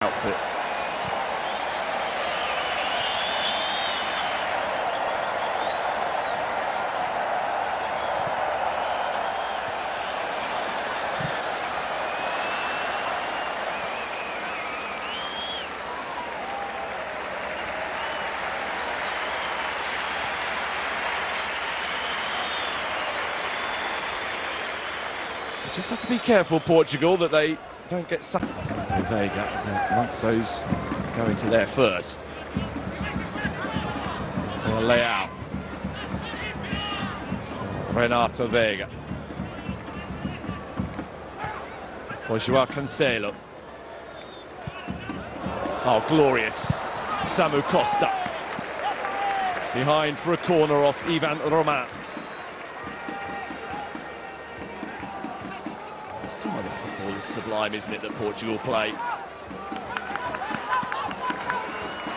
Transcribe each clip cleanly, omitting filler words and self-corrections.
outfit. Just have to be careful, Portugal, that they don't get sucked. So Vega, amongst those going to there first. For a layout. Renato Vega. For Joao Cancelo. Oh, glorious. Samu Costa. Behind for a corner off Ivan Roman. Some of the football is sublime, isn't it, that Portugal play?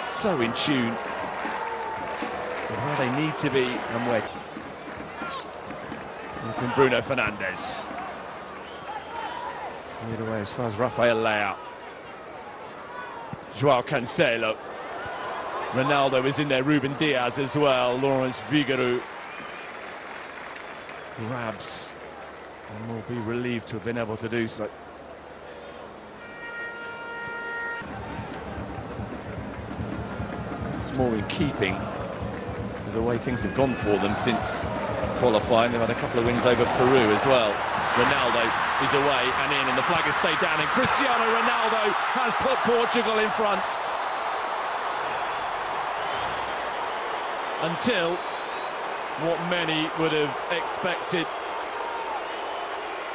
So in tune with where they need to be and where. And from Bruno Fernandes. Cleared away as far as Rafael Leao. Joao Cancelo. Ronaldo is in there, Ruben Diaz as well, Lawrence Vigeru. Grabs. And will be relieved to have been able to do so. It's more in keeping with the way things have gone for them since qualifying. They've had a couple of wins over Peru as well. Ronaldo is away and in, and the flag has stayed down, and Cristiano Ronaldo has put Portugal in front. Until what many would have expected.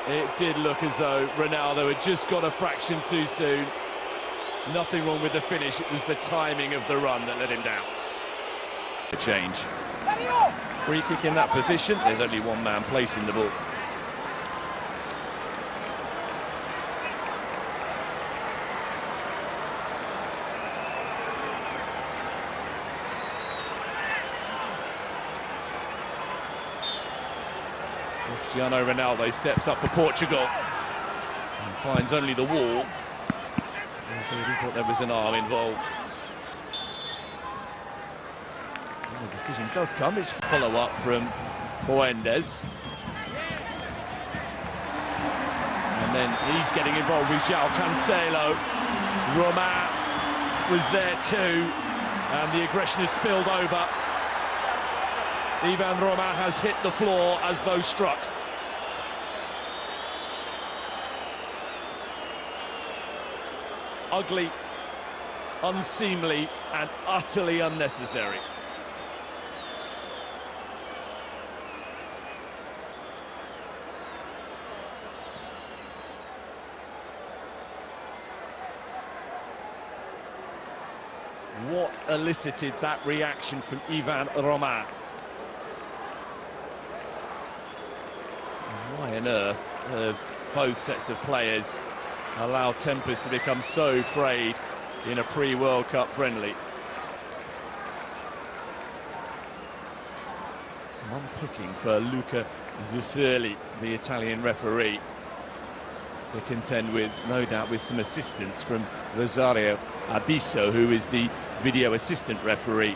It did look as though Ronaldo had just got a fraction too soon. Nothing wrong with the finish, it was the timing of the run that let him down. A change. Free kick in that position, there's only one man placing the ball. Cristiano Ronaldo steps up for Portugal and finds only the wall. He thought there was an arm involved. And the decision does come. It's follow-up from Fuentes. And then he's getting involved with Joao Cancelo. Roman was there too, and the aggression has spilled over. Ivan Roman has hit the floor as though struck. Ugly, unseemly, and utterly unnecessary. What elicited that reaction from Ivan Roman? Why on earth have both sets of players allowed tempers to become so frayed in a pre-World Cup friendly? Some unpicking for Luca Zufferli, the Italian referee, to contend with, no doubt with some assistance from Rosario Abisso, who is the video assistant referee.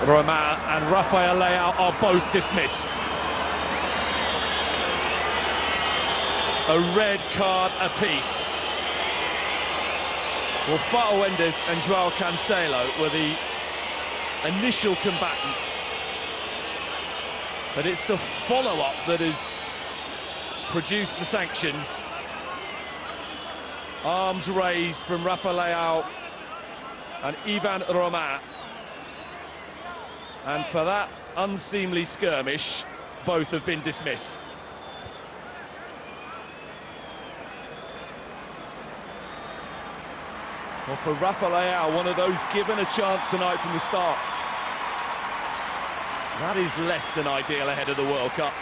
Roman and Rafael Leao are both dismissed. A red card apiece. Well, Fuentes and Joao Cancelo were the initial combatants, but it's the follow-up that has produced the sanctions. Arms raised from Rafael Leao and Ivan Roman. And for that unseemly skirmish, both have been dismissed. Well, for Rafael Leao, one of those given a chance tonight from the start. That is less than ideal ahead of the World Cup.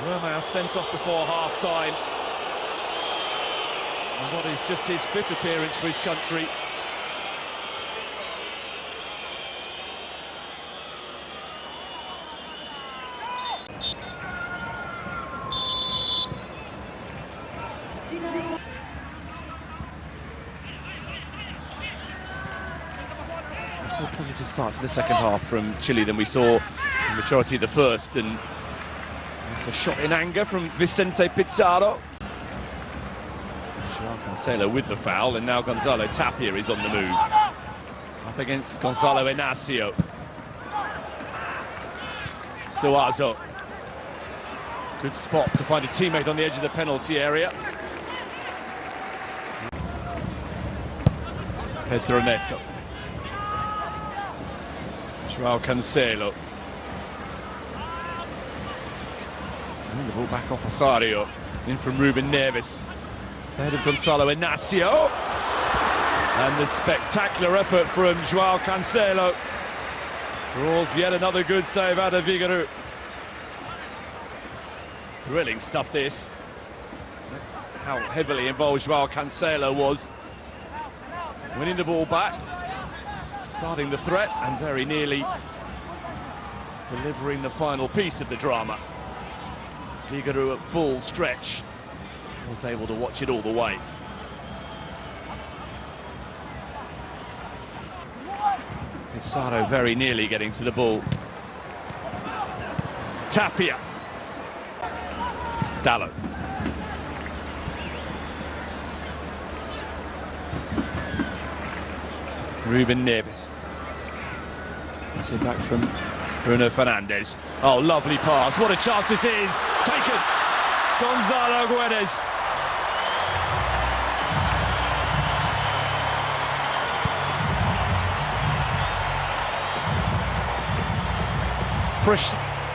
Romao sent off before half-time. And what is just his 5th appearance for his country. Much more positive start to the second half from Chile than we saw the majority of the first, and it's a shot in anger from Vicente Pizarro. Joao Cancelo with the foul, and now Gonzalo Tapia is on the move. Up against Gonzalo Inacio. Suazo. Good spot to find a teammate on the edge of the penalty area. Pedro Neto. Joao Cancelo. And the ball back off Osario. In from Ruben Neves. Ahead of Gonzalo Inacio. And the spectacular effort from Joao Cancelo draws yet another good save out of Figueiredo. Thrilling stuff, this. How heavily involved Joao Cancelo was. Winning the ball back, starting the threat, and very nearly delivering the final piece of the drama. Figueiredo at full stretch was able to watch it all the way. Pizarro very nearly getting to the ball. Tapia. Dallo. Ruben Neves. Pass it back from Bruno Fernandes. Oh, lovely pass. What a chance this is. Taken. Gonzalo Guedes.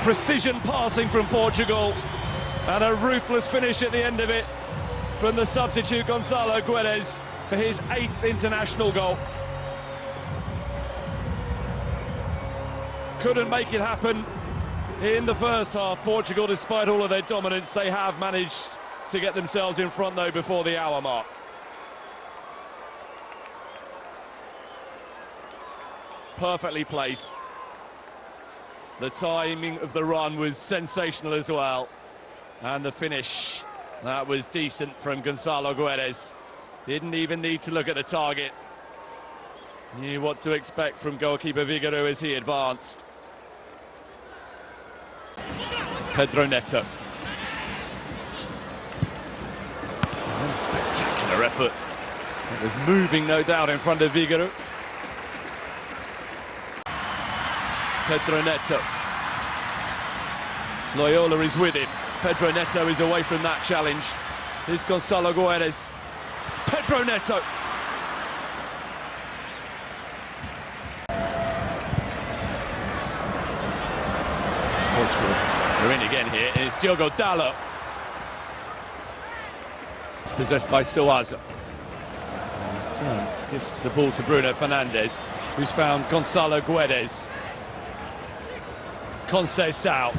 Precision passing from Portugal, and a ruthless finish at the end of it from the substitute Gonzalo Guedes for his 8th international goal. Couldn't make it happen in the first half. Portugal, despite all of their dominance, they have managed to get themselves in front though before the hour mark. Perfectly placed. The timing of the run was sensational as well. And the finish, that was decent from Gonzalo Guedes. Didn't even need to look at the target. Knew what to expect from goalkeeper Figueiredo as he advanced. Pedro Neto. And a spectacular effort. It was moving, no doubt, in front of Figueiredo. Pedro Neto. Loyola is with him. Pedro Neto is away from that challenge. Here's Gonzalo Guedes. Pedro Neto. Portugal, they're in again here. It's Diogo Dallo. It's possessed by Suazo. Turn gives the ball to Bruno Fernandes, who's found Gonzalo Guedes. Conceição.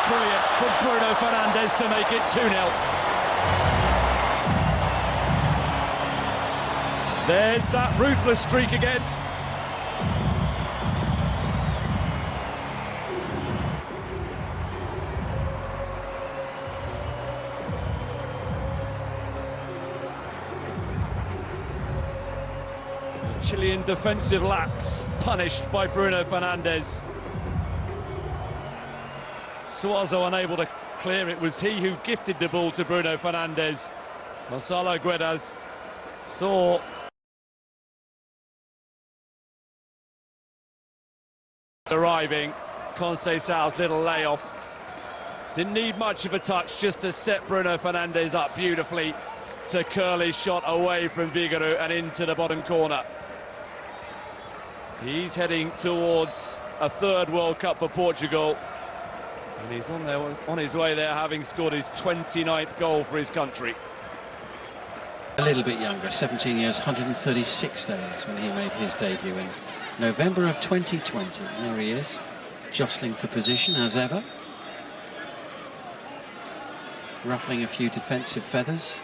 Brilliant from Bruno Fernandes to make it 2-0. There's that ruthless streak again. Chilean defensive lapse punished by Bruno Fernandes. Suazo unable to clear. It was he who gifted the ball to Bruno Fernandes. Gonzalo Guedes saw arriving. Conceição's little layoff. Didn't need much of a touch just to set Bruno Fernandes up beautifully to curl his shot away from Figueiredo and into the bottom corner. He's heading towards a 3rd World Cup for Portugal, and he's on his way there, having scored his 29th goal for his country. A little bit younger, 17 years, 136 days when he made his debut in November of 2020. There he is, jostling for position as ever. Ruffling a few defensive feathers.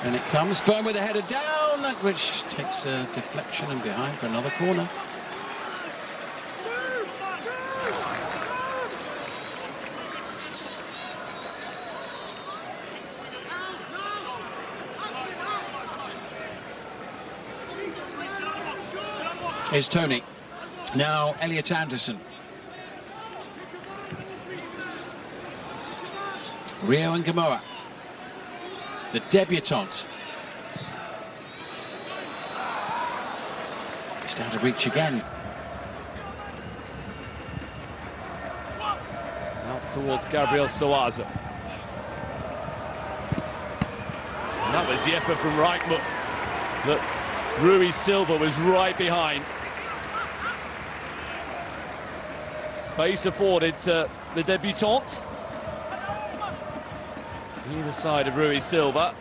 And it comes, Byrne with a header down, which takes a deflection and behind for another corner. Here's Tony. Now Elliot Anderson. Rio and Gamoa, the debutante. He's out of reach again. Out towards Gabriel Soaza. And that was the effort from Reichmuth that Rui Silva was right behind. Space afforded to the debutante. Either side of Rui Silva,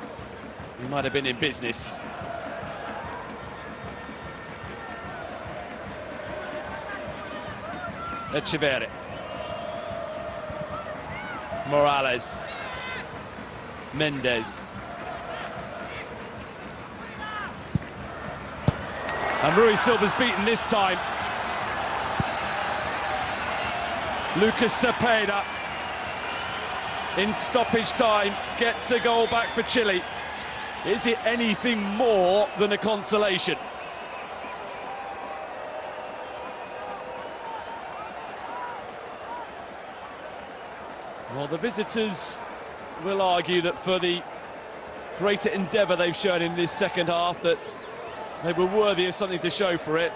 he might have been in business. Echeverri. Morales. Mendes. And Rui Silva's beaten this time. Lucas Cepeda, in stoppage time, gets a goal back for Chile. Is it anything more than a consolation? Well, the visitors will argue that for the greater endeavour they've shown in this second half, that they were worthy of something to show for it.